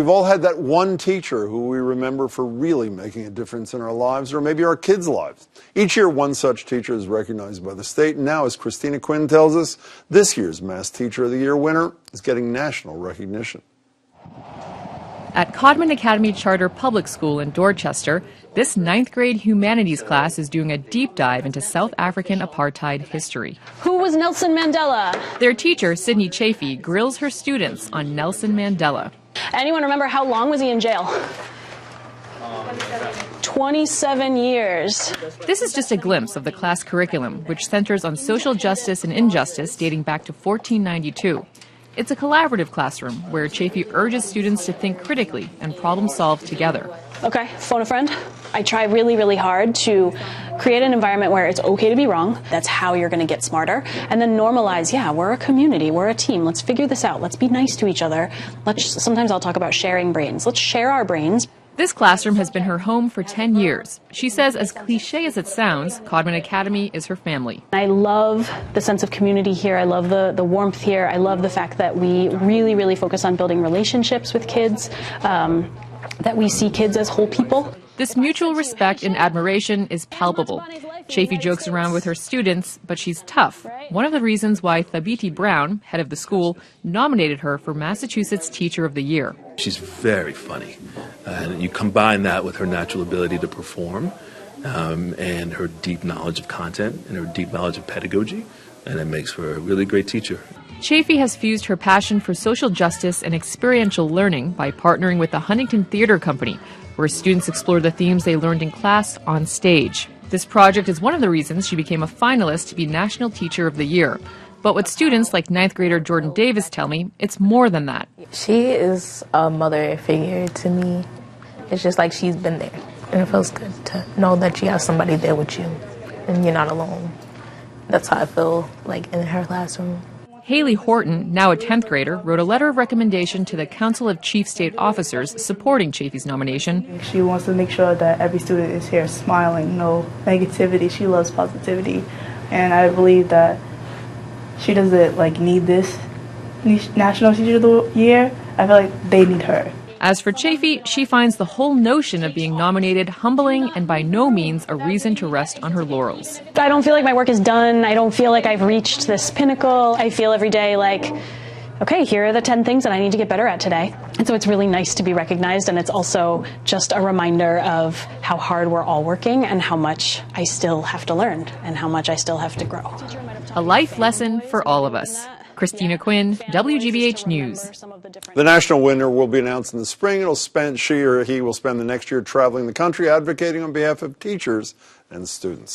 We've all had that one teacher who we remember for really making a difference in our lives, or maybe our kids' lives. Each year, one such teacher is recognized by the state, and now, as Christina Quinn tells us, this year's Mass Teacher of the Year winner is getting national recognition. At Codman Academy Charter Public School in Dorchester, this 9th grade humanities class is doing a deep dive into South African apartheid history. Who was Nelson Mandela? Their teacher, Sydney Chafee, grills her students on Nelson Mandela. Anyone remember how long was he in jail? 27 years. This is just a glimpse of the class curriculum, which centers on social justice and injustice dating back to 1492. It's a collaborative classroom where Chafee urges students to think critically and problem solve together. Okay, phone a friend. I try really, really hard to create an environment where it's okay to be wrong. That's how you're going to get smarter. And then normalize, yeah, we're a community, we're a team. Let's figure this out. Let's be nice to each other. Sometimes I'll talk about sharing brains. Let's share our brains. This classroom has been her home for 10 years. She says, as cliche as it sounds, Codman Academy is her family. I love the sense of community here. I love the warmth here. I love the fact that we really, really focus on building relationships with kids, that we see kids as whole people. This mutual respect and admiration is palpable. Chafee jokes around with her students, but she's tough. One of the reasons why Thabiti Brown, head of the school, nominated her for Massachusetts Teacher of the Year. She's very funny. And you combine that with her natural ability to perform and her deep knowledge of content and her deep knowledge of pedagogy, and it makes her a really great teacher. Chafee has fused her passion for social justice and experiential learning by partnering with the Huntington Theatre Company, where students explore the themes they learned in class on stage. This project is one of the reasons she became a finalist to be National Teacher of the Year. But what students like 9th grader Jordan Davis tell me, it's more than that. She is a mother figure to me. It's just like she's been there. And it feels good to know that you have somebody there with you and you're not alone. That's how I feel like in her classroom. Haley Horton, now a 10th grader, wrote a letter of recommendation to the Council of Chief State Officers supporting Chafee's nomination. She wants to make sure that every student is here smiling, no negativity. She loves positivity. And I believe that she doesn't need this National Teacher of the Year. I feel like they need her. As for Chafee, she finds the whole notion of being nominated humbling and by no means a reason to rest on her laurels. I don't feel like my work is done. I don't feel like I've reached this pinnacle. I feel every day like, okay, here are the 10 things that I need to get better at today. And so it's really nice to be recognized, and it's also just a reminder of how hard we're all working and how much I still have to learn and how much I still have to grow. A life lesson for all of us. Christina Quinn, WGBH News. The national winner will be announced in the spring. She or he will spend the next year traveling the country advocating on behalf of teachers and students.